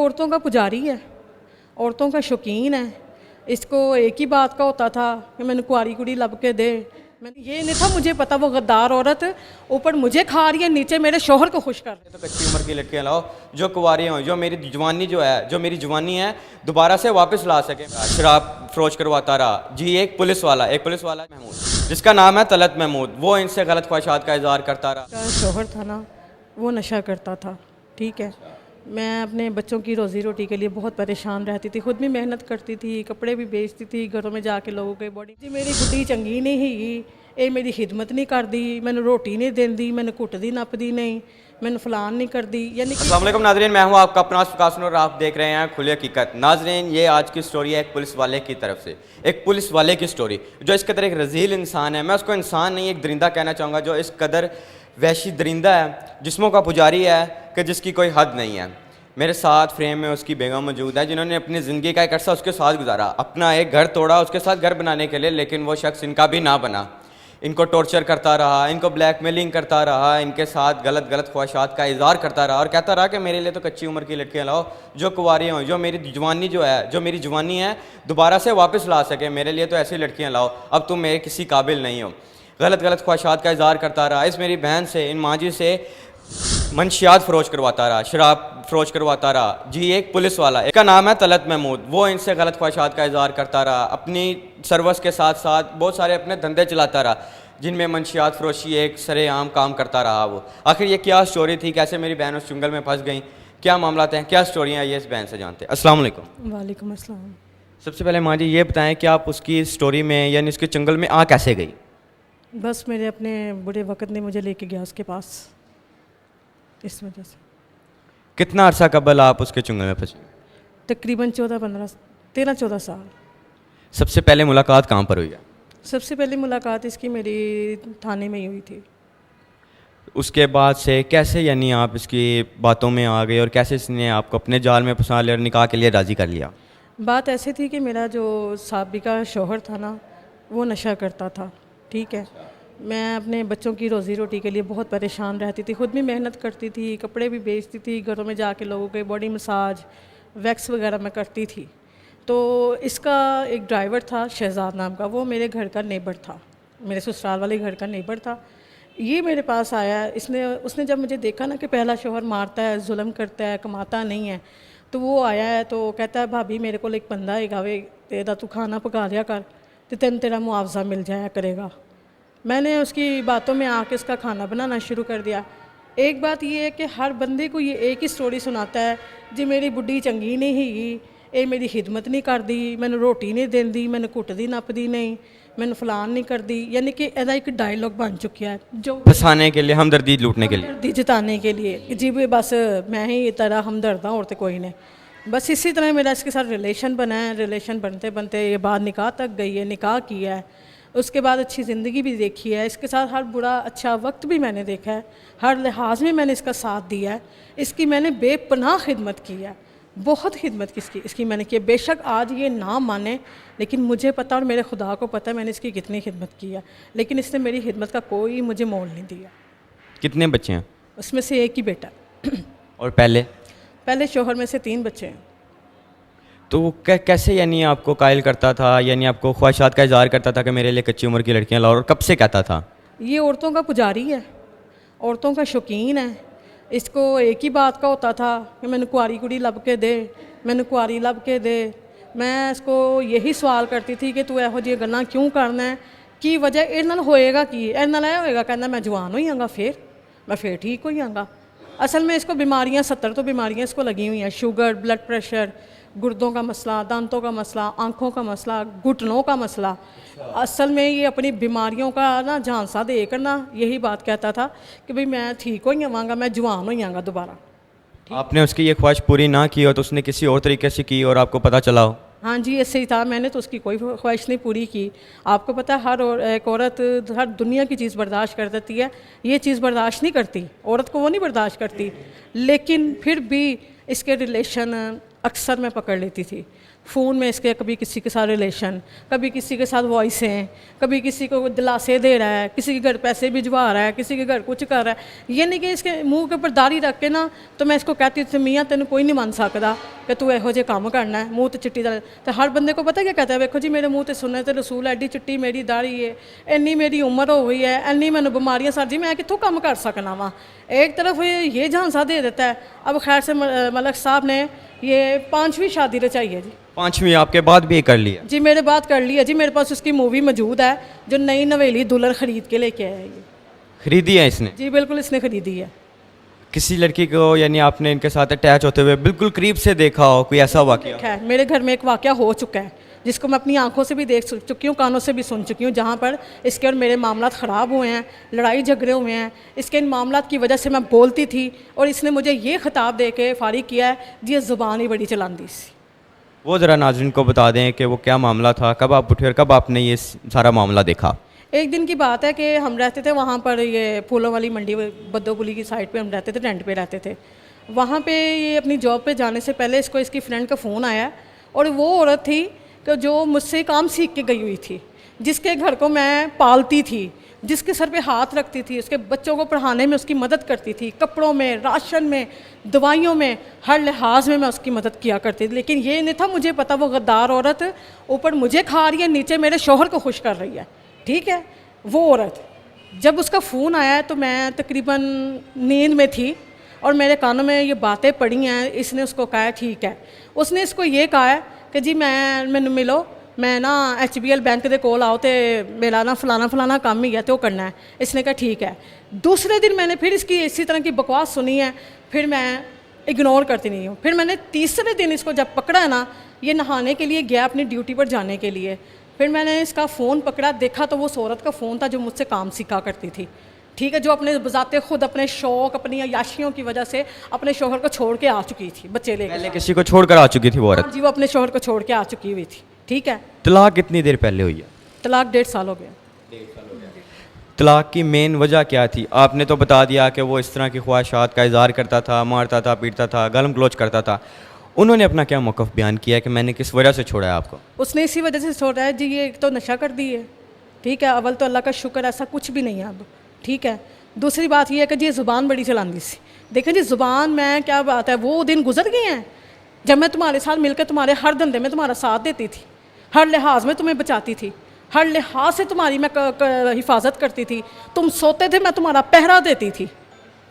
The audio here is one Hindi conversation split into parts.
औरतों का पुजारी है, औरतों का शौकीन है। इसको एक ही बात का होता था कि मैंने कुआरी कुड़ी लब के दे। मैंने ये नहीं था मुझे पता वो गद्दार औरत ऊपर मुझे खा रही है, नीचे मेरे शोहर को खुश कर रही है। तो कच्ची उम्र की लड़कियां लाओ जो कुंवारी हों, जो मेरी जवानी जो मेरी जवानी है दोबारा से वापस ला सके। शराब फरोश करवाता रहा जी। एक पुलिस वाला महमूद, जिसका नाम है तलत महमूद, वो इनसे गलत ख्वाहिशात का इजहार करता रहा। का शोहर था ना, वो नशा करता था, ठीक है। मैं अपने बच्चों की रोज़ी रोटी के लिए बहुत परेशान रहती थी, खुद भी मेहनत करती थी, कपड़े भी बेचती थी, घरों में जाके लोगों के बॉडी जी मेरी बुढ़ी चंगी नहीं ही, ये मेरी खिदमत नहीं कर दी, मैंने रोटी नहीं देंदी, मैंने कुटदी नपदी नहीं, मैंने फलान नहीं कर दी। यानी कि अस्सलाम वालेकुम नाज़रीन, मैं हूं आपका अपना कासिम और आप देख रहे हैं खुली हकीकत। नाज़रीन, ये आज की स्टोरी है एक पुलिस वाले की तरफ से, एक पुलिस वाले की स्टोरी जो इस कदर एक रजील इंसान है। मैं उसको इंसान नहीं एक दरिंदा कहना चाहूँगा, जो इस कदर वहशी दरिंदा है, जिस्मों का पुजारी है कि जिसकी कोई हद नहीं है। मेरे साथ फ्रेम में उसकी बेगम मौजूद है, जिन्होंने अपनी ज़िंदगी का एक अरसा उसके साथ गुजारा, अपना एक घर तोड़ा उसके साथ घर बनाने के लिए, लेकिन वो शख्स इनका भी ना बना। इनको टॉर्चर करता रहा, इनको ब्लैकमेलिंग करता रहा, इनके साथ गलत ख्वाहिशात का इजहार करता रहा और कहता रहा कि मेरे लिए तो कच्ची उम्र की लड़कियां लाओ जो कुंवारी हों, जो मेरी जवानी है दोबारा से वापस ला सके। मेरे लिए तो ऐसी लड़कियां लाओ, अब तुम मेरे किसी काबिल नहीं हो। गलत ख्वाहिशात का इजहार करता रहा। इस मेरी बहन से, इन माजी से मंशियात फरोश करवाता रहा, शराब फरोश करवाता रहा जी। एक पुलिस वाला, इसका नाम है तलत महमूद, वो इनसे गलत ख्वाहिशात का इजहार करता रहा। अपनी सर्वस के साथ साथ बहुत सारे अपने धंधे चलाता रहा, जिनमें मंशियात फरोशी एक सरेआम काम करता रहा। वो आखिर ये क्या स्टोरी थी, कैसे मेरी बहन उस जंगल में फंस गई, क्या मामला हैं, क्या स्टोरियाँ ये इस बहन से जानते हैं। अस्सलाम वालेकुम। वालेकुम अस्सलाम। सबसे पहले माँ जी ये बताएं कि आप उसकी स्टोरी में यानी उसके जंगल में आ कैसे गई। बस मेरे अपने बुरे वक्त ने मुझे लेके गया उसके पास, इस वजह से। कितना अरसा कबल आप उसके जंगल में फंसी। तकरीबन 13-14 साल। सबसे पहले मुलाकात कहाँ पर हुई है। सबसे पहली मुलाकात इसकी मेरी थाने में ही हुई थी। उसके बाद से कैसे यानी आप इसकी बातों में आ गए और कैसे इसने आपको अपने जाल में फंसा लिया और निकाह के लिए राज़ी कर लिया। बात ऐसी थी कि मेरा जो साबिका शौहर था ना, वो नशा करता था, ठीक है। मैं अपने बच्चों की रोज़ी रोटी के लिए बहुत परेशान रहती थी, खुद भी मेहनत करती थी, कपड़े भी बेचती थी, घरों में जाके लोगों के बॉडी मसाज वैक्स वगैरह मैं करती थी। तो इसका एक ड्राइवर था शहजाद नाम का, वो मेरे घर का नेबर था, मेरे ससुराल वाले घर का नेबर था। ये मेरे पास आया, उसने जब मुझे देखा ना कि पहला शौहर मारता है, जुल्म करता है, कमाता नहीं है, तो वो आया है तो कहता है भाभी मेरे को एक बंदा है गावे तेरा, तू खाना पका दिया कर तो तेन तेरा मुआवजा मिल जाया करेगा। मैंने उसकी बातों में आके उसका खाना बनाना शुरू कर दिया। एक बात ये है कि हर बंदे को ये एक ही स्टोरी सुनाता है जी मेरी बुढ़ी चंगी नहीं ही, ये मेरी खिदमत नहीं कर दी, मैंने रोटी नहीं देंदी, मैंने कुटदी नपदी नहीं, मैंने फलान नहीं कर दी। यानी कि ऐसा एक डायलॉग बन चुका है जो फंसाने के लिए, हमदर्दी लूटने के लिए, हमदर्दी जताने के लिए जी भी बस मैं ही तेरा हमदर्द हूँ और तो कोई नहीं। बस इसी तरह मेरा इसके साथ रिलेशन बना है। रिलेशन बनते बनते ये बात निकाह तक गई है, निकाह किया है, उसके बाद अच्छी ज़िंदगी भी देखी है। इसके साथ हर बुरा अच्छा वक्त भी मैंने देखा है, हर लिहाज में मैंने इसका साथ दिया है। इसकी मैंने बेपनाह खिदमत की है, बहुत खिदमत की इसकी मैंने की है। बेशक आज ये ना माने, लेकिन मुझे पता और मेरे खुदा को पता है मैंने इसकी कितनी खिदमत की है, लेकिन इसने मेरी खिदमत का कोई मुझे मोल नहीं दिया। कितने बच्चे हैं। उसमें से एक ही बेटा और पहले शोहर में से 3 बच्चे हैं। तो वो कैसे यानी आपको कायल करता था, यानी आपको ख्वाहिशात का इजहार करता था कि मेरे लिए कच्ची उम्र की लड़कियां लाओ, और कब से कहता था। ये औरतों का पुजारी है, औरतों का शौकीन है। इसको एक ही बात का होता था कि मैंने कुआरी कुड़ी लब के दे, मैंने कुआरी लब के दे। मैं इसको यही सवाल करती थी कि तू ਇਹੋ ਜਿਹੀ ਗੱਲਾਂ क्यों करना है, की वजह ਇਹ ਨਾਲ होएगा की, ਇਹ ਨਾਲ ਇਹ होएगा। कहना मैं जवान हो जाऊँगा, फिर ठीक हो जाऊँगा। असल में इसको बीमारियाँ 70 तो बीमारियाँ इसको लगी हुई हैं, शुगर, ब्लड प्रेशर, गुर्दों का मसला, दांतों का मसला, आँखों का मसला, घुटनों का मसला। असल में ये अपनी बीमारियों का ना झांसा दे कर ना यही बात कहता था कि भाई मैं ठीक हो जाऊँगा, मैं जवान हो जाऊँगा दोबारा। आपने उसकी ये ख्वाहिश पूरी ना की हो तो उसने किसी और तरीके से की और आपको पता चला हो। हाँ जी, ऐसे ही था। मैंने तो उसकी कोई ख्वाहिश नहीं पूरी की। आपको पता है एक औरत हर दुनिया की चीज़ बर्दाश्त कर देती है, ये चीज़ बर्दाश्त नहीं करती, औरत को वो नहीं बर्दाश्त करती। लेकिन फिर भी इसके रिलेशन अक्सर मैं पकड़ लेती थी। फ़ोन में इसके कभी किसी के साथ रिलेशन, कभी किसी के साथ वॉइसें, कभी किसी को दिलासे दे रहा है, किसी के घर पैसे भिजवा रहा है, किसी के घर कुछ कर रहा है। ये नहीं कि इसके मुंह के ऊपर दाढ़ी रख के ना, तो मैं इसको कहती थी मियाँ तेन कोई नहीं मान सकता कि तू ਇਹੋ ਜਿਹੇ काम करना है, मुँह तो चिट्टी दाढ़ी। तो हर बंदे को पता क्या कहता है, देखो जी मेरे मुँह तो सुन्नत रसूल है, एडी चिट्टी मेरी दाढ़ी है, इन्नी मेरी उम्र हो गई है, इन्नी मैंने बीमारियां सर जी मैं कितों काम कर सकना वा। एक तरफ ये झांसा दे देता है। अब खैर से मलक साहब ने ये 5वीं शादी रचाई है जी। 5वीं आपके बाद भी कर लिया? जी मेरे बात कर लिया जी, मेरे पास उसकी मूवी मौजूद है जो नई नवेली दुल्हन खरीद के लेके आया है। ये खरीदी है इसने? जी बिल्कुल इसने खरीदी है। किसी लड़की को यानी आपने इनके साथ अटैच होते हुए बिल्कुल करीब से देखा हो, कोई ऐसा वाकया? खैर मेरे घर में एक वाकया हो चुका है जिसको मैं अपनी आंखों से भी देख चुकी हूँ, कानों से भी सुन चुकी हूँ, जहाँ पर इसके और मेरे मामलात ख़राब हुए हैं, लड़ाई झगड़े हुए हैं। इसके इन मामलात की वजह से मैं बोलती थी और इसने मुझे ये ख़िताब दे के फारिग किया है जी ये ज़ुबान ही बड़ी चलांदी सी। वो ज़रा नाज़रीन को बता दें कि वो क्या मामला था, कब आप उठे और कब आपने ये सारा मामला देखा? एक दिन की बात है कि हम रहते थे वहाँ पर, ये फूलों वाली मंडी बद्दोपुली की साइड पे हम रहते थे, रेंट पे रहते थे। वहाँ पे ये अपनी जॉब पे जाने से पहले इसको इसकी फ्रेंड का फ़ोन आया और वो औरत थी कि जो मुझसे काम सीख के गई हुई थी, जिसके घर को मैं पालती थी, जिसके सर पे हाथ रखती थी, उसके बच्चों को पढ़ाने में उसकी मदद करती थी, कपड़ों में, राशन में, दवाइयों में, हर लिहाज में मैं उसकी मदद किया करती थी। लेकिन ये नहीं था मुझे पता वो गद्दार औरत ऊपर मुझे खा रही है, नीचे मेरे शौहर को खुश कर रही है। ठीक है, वो औरत जब उसका फ़ोन आया तो मैं तकरीबन नींद में थी और मेरे कानों में ये बातें पड़ी हैं। इसने उसको कहा है ठीक है, उसने इसको ये कहा है कि जी मैनू मिलो, मैं ना HBL बैंक के कोल आओ तो मेरा ना फलाना फलाना काम ही है तो करना है। इसने कहा ठीक है। दूसरे दिन मैंने फिर इसकी इसी तरह की बकवास सुनी है, फिर मैं इग्नोर करती नहीं हूँ। फिर मैंने तीसरे दिन इसको जब पकड़ा है ना, ये नहाने के लिए गया अपनी ड्यूटी पर जाने के लिए, फिर मैंने इसका फ़ोन पकड़ा, देखा तो वो उस औरत का फ़ोन था जो मुझसे काम सीखा करती थी। ठीक है, जो अपने बजाते खुद अपने शौक़, अपनी अयाशियों की वजह से अपने शौहर को छोड़ के आ चुकी थी, बच्चे लेकर। पहले किसी को छोड़कर आ चुकी थी वो औरत? जी वो अपने शौहर को छोड़ के आ चुकी हुई थी। ठीक है। तलाक कितनी देर पहले हुई है? तलाक 1.5 साल हो गया। तलाक की मेन वजह क्या थी? आपने तो बता दिया कि वो इस तरह की ख्वाहिशात का इजहार करता था, मारता था, पीटता था, गलम गलोच करता था। उन्होंने अपना क्या मौक़िफ़ बयान किया कि मैंने किस वजह से छोड़ा है आपको? उसने इसी वजह से छोड़ा है जी, ये एक तो नशा कर दी है। ठीक है, अव्वल तो अल्लाह का शुक्र ऐसा कुछ भी नहीं है अब। ठीक है, दूसरी बात ये है कि जी ज़ुबान बड़ी चलांदी सी। देखें जी ज़ुबान में क्या बात है, वो दिन गुजर गए हैं जब मैं तुम्हारे साथ मिलकर तुम्हारे हर धंधे में तुम्हारा साथ देती थी, हर लिहाज में तुम्हें बचाती थी, हर लिहाज से तुम्हारी मैं हिफाजत करती थी। तुम सोते थे मैं तुम्हारा पहरा देती थी।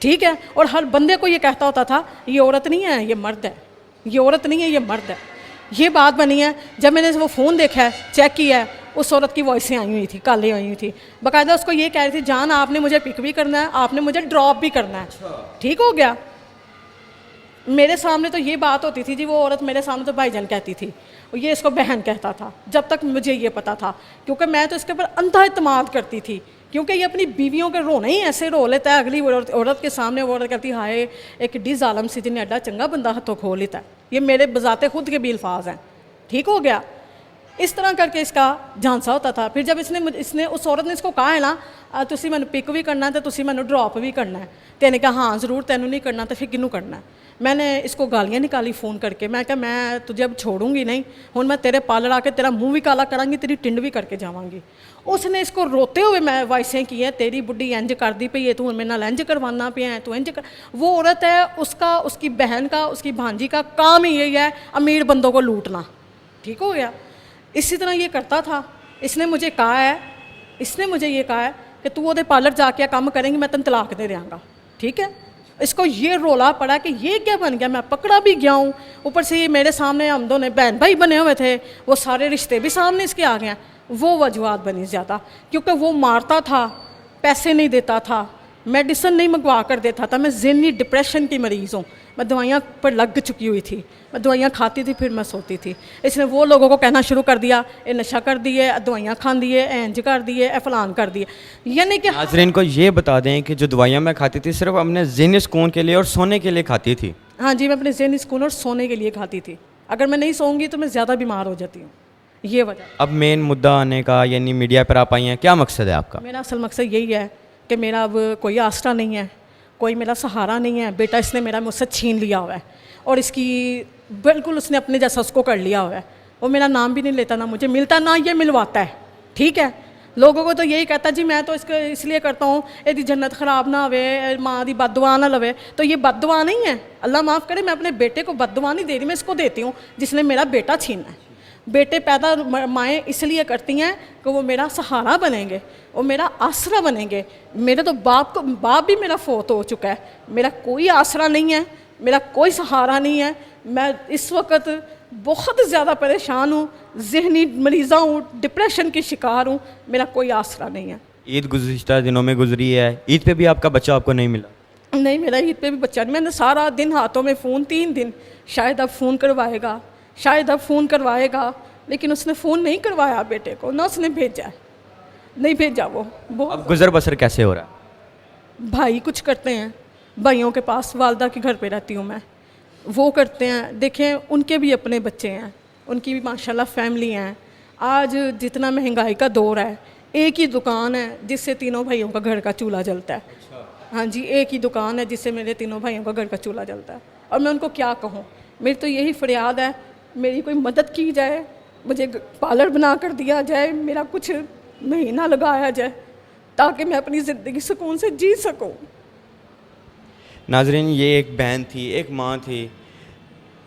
ठीक है, और हर बंदे को ये कहता होता था ये औरत नहीं है ये मर्द है, ये औरत नहीं है ये मर्द है। ये बात बनी है जब मैंने वो फ़ोन देखा है, चेक किया है, उस औरत की वॉइसें आई हुई थी, कॉलें आई हुई थी। बाकायदा उसको ये कह रही थी जान आपने मुझे पिक भी करना है, आपने मुझे ड्रॉप भी करना है। ठीक हो गया। मेरे सामने तो ये बात होती थी जी, वो औरत मेरे सामने तो भाईजान कहती थी और ये इसको बहन कहता था, जब तक मुझे ये पता था, क्योंकि मैं तो इसके ऊपर अंधा इत्मीनान करती थी। क्योंकि ये अपनी बीवियों के रोने ही ऐसे रो लेता है, अगली औरत के सामने वो औरत कहती हाय एक डी जालम सी जिन्हें एडा चंगा बंदा हथों खो लेता है। ये मेरे बजाते खुद के भी अल्फाज हैं। ठीक हो गया। इस तरह करके इसका झांसा होता था। फिर जब इसने उस औरत ने इसको कहा है ना तुसी मैनू पिक भी करना तो तुसी मैनू ड्रॉप भी करना है, तो इन्हें कहा हाँ ज़रूर, तेनू नहीं करना तो फिर किनू करना है। मैंने इसको गालियाँ निकाली फ़ोन करके, मैं कहा मैं तुझे अब छोड़ूंगी नहीं, हूँ मैं तेरे पालर आके तेरा मुँह भी काला करांगी, तेरी टिंड भी करके जावांगी। उसने इसको रोते हुए मैं वाइसें की है, तेरी बुढ़ी इंज कर दी पई है, तू मेरे नाल इंज करवाना पे है, तू इंज कर। वो औरत है, उसका उसकी बहन का उसकी भांजी का काम ही यही है अमीर बंदों को लूटना। ठीक हो गया। इसी तरह ये करता था। इसने मुझे ये कहा है कि तू वो पार्लर जाके काम करेंगी मैं तेन तलाक दे देंगा। ठीक है। इसको ये रोला पड़ा कि ये क्या बन गया, मैं पकड़ा भी गया हूँ, ऊपर से ये मेरे सामने हम दोनों बहन भाई बने हुए थे, वो सारे रिश्ते भी सामने इसके आ गए हैं। वो वजूहत बनी ज़्यादा, क्योंकि वो मारता था, पैसे नहीं देता था, मेडिसिन नहीं मंगवा कर देता था। मैं ज़हनी डिप्रेशन की मरीज़ हूँ, मैं दवाइयाँ पर लग चुकी हुई थी, मैं दवाइयाँ खाती थी फिर मैं सोती थी। इसने वो लोगों को कहना शुरू कर दिया ये नशा कर दिए, दवाइयाँ खान दिए, इंज कर दिए, फलान कर दिए। यानी कि नाज़रीन को ये बता दें कि जो दवाइयाँ मैं खाती थी सिर्फ अपने ज़हनी सुकून के लिए और सोने के लिए खाती थी। हाँ जी, मैं अपने ज़हनी सुकून और सोने के लिए खाती थी। अगर मैं नहीं सोऊंगी तो मैं ज़्यादा बीमार हो जाती हूँ, ये वजह। अब मेन मुद्दा आने का यानी मीडिया पर आप आई हैं, क्या मकसद है आपका? मेरा असल मकसद यही है कि मेरा अब कोई आसरा नहीं है, कोई मेरा सहारा नहीं है, बेटा इसने मेरा मुझसे छीन लिया हुआ है और इसकी बिल्कुल उसने अपने जैसा उसको कर लिया हुआ है। वो मेरा नाम भी नहीं लेता, ना मुझे मिलता, ना ये मिलवाता है। ठीक है, लोगों को तो यही कहता जी मैं तो इसको इसलिए करता हूँ यदि जन्नत ख़राब ना होवे, माँ दी बददुआ ना लवे। तो ये बददुआ नहीं है, अल्लाह माफ़ करे, मैं अपने बेटे को बददुआ नहीं दे रही, मैं इसको देती हूँ जिसने मेरा बेटा छीना है। बेटे पैदा माएँ इसलिए करती हैं कि वो मेरा सहारा बनेंगे, वो मेरा आसरा बनेंगे। मेरे तो बाप भी मेरा फौत हो चुका है, मेरा कोई आसरा नहीं है, मेरा कोई सहारा नहीं है। मैं इस वक्त बहुत ज़्यादा परेशान हूँ, ज़हनी मरीज़ा हूँ, डिप्रेशन की शिकार हूँ, मेरा कोई आसरा नहीं है। ईद गुज़िश्ता दिनों में गुजरी है, ईद पे भी आपका बच्चा आपको नहीं मिला? नहीं, मेरा ईद पे भी बच्चा नहीं। मैंने सारा दिन हाथों में फ़ोन, 3 दिन, शायद अब फ़ोन करवाएगा, शायद अब फ़ोन करवाएगा, लेकिन उसने फ़ोन नहीं करवाया बेटे को, ना उसने भेजा है, नहीं भेजा। वो अब गुज़र बसर कैसे हो रहा है? भाई कुछ करते हैं, भाइयों के पास, वालदा के घर पे रहती हूँ मैं, वो करते हैं। देखें, उनके भी अपने बच्चे हैं, उनकी भी माशाल्लाह फैमिली हैं। आज जितना महंगाई का दौर है, एक ही दुकान है जिससे तीनों भाइयों का घर का चूल्हा जलता है। हाँ जी, एक ही दुकान है जिससे मेरे तीनों भाइयों का घर का चूल्हा जलता है। और मैं उनको क्या कहूँ, मेरी तो यही फरियाद है, मेरी कोई मदद की जाए, मुझे पार्लर बना कर दिया जाए, मेरा कुछ महीना लगाया जाए ताकि मैं अपनी ज़िंदगी सुकून से जी सकूँ। नाजरीन, ये एक बहन थी, एक माँ थी।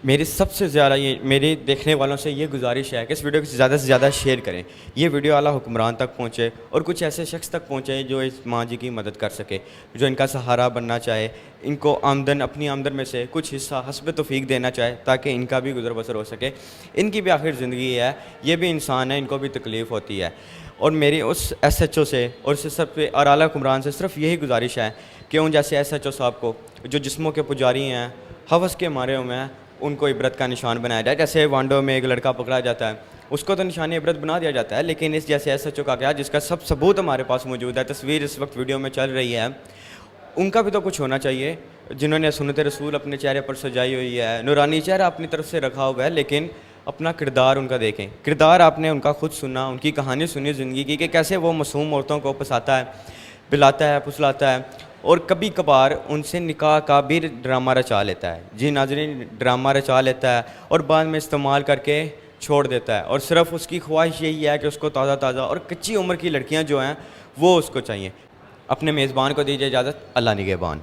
मेरी सबसे ज़्यादा ये मेरे देखने वालों से ये गुजारिश है कि इस वीडियो को ज़्यादा से ज़्यादा शेयर करें, ये वीडियो आला हुक्मरान तक पहुँचे और कुछ ऐसे शख्स तक पहुँचे जो इस माँ जी की मदद कर सके, जो इनका सहारा बनना चाहे, इनको अपनी आमदन में से कुछ हिस्सा हस्ब तौफीक देना चाहे ताकि इनका भी गुजर बसर हो सके। इनकी भी आखिर ज़िंदगी है, ये भी इंसान है, इनको भी तकलीफ़ होती है। और मेरी उस SHO से और उस सब पे और आला हुक्मरान से सिर्फ यही गुजारिश है कि उन जैसे SHO साहब को जो जिस्मों के पुजारी हैं, हवस के मारे हुए हैं, उनको इबरत का निशान बनाया जाए। जैसे वांडो में एक लड़का पकड़ा जाता है, उसको तो निशान इबरत बना दिया जाता है, लेकिन इस जैसे SHO का क्या, जिसका सब सबूत हमारे पास मौजूद है, तस्वीर इस वक्त वीडियो में चल रही है, उनका भी तो कुछ होना चाहिए। जिन्होंने सुन्नत रसूल अपने चेहरे पर सजाई हुई है, नूरानी चेहरा अपनी तरफ से रखा हुआ है, लेकिन अपना किरदार उनका देखें। किरदार आपने उनका खुद सुना, उनकी कहानी सुनी ज़िंदगी की कि कैसे वो मासूम औरतों को पसाता है, पिलाता है, फुसलाता है और कभी कभार उनसे निकाह का भी ड्रामा रचा लेता है। जी नाज़रीन, ड्रामा रचा लेता है और बाद में इस्तेमाल करके छोड़ देता है। और सिर्फ उसकी ख्वाहिश यही है कि उसको ताज़ा ताज़ा और कच्ची उम्र की लड़कियां जो हैं वो उसको चाहिए। अपने मेज़बान को दीजिए इजाज़त। अल्लाह निगहबान।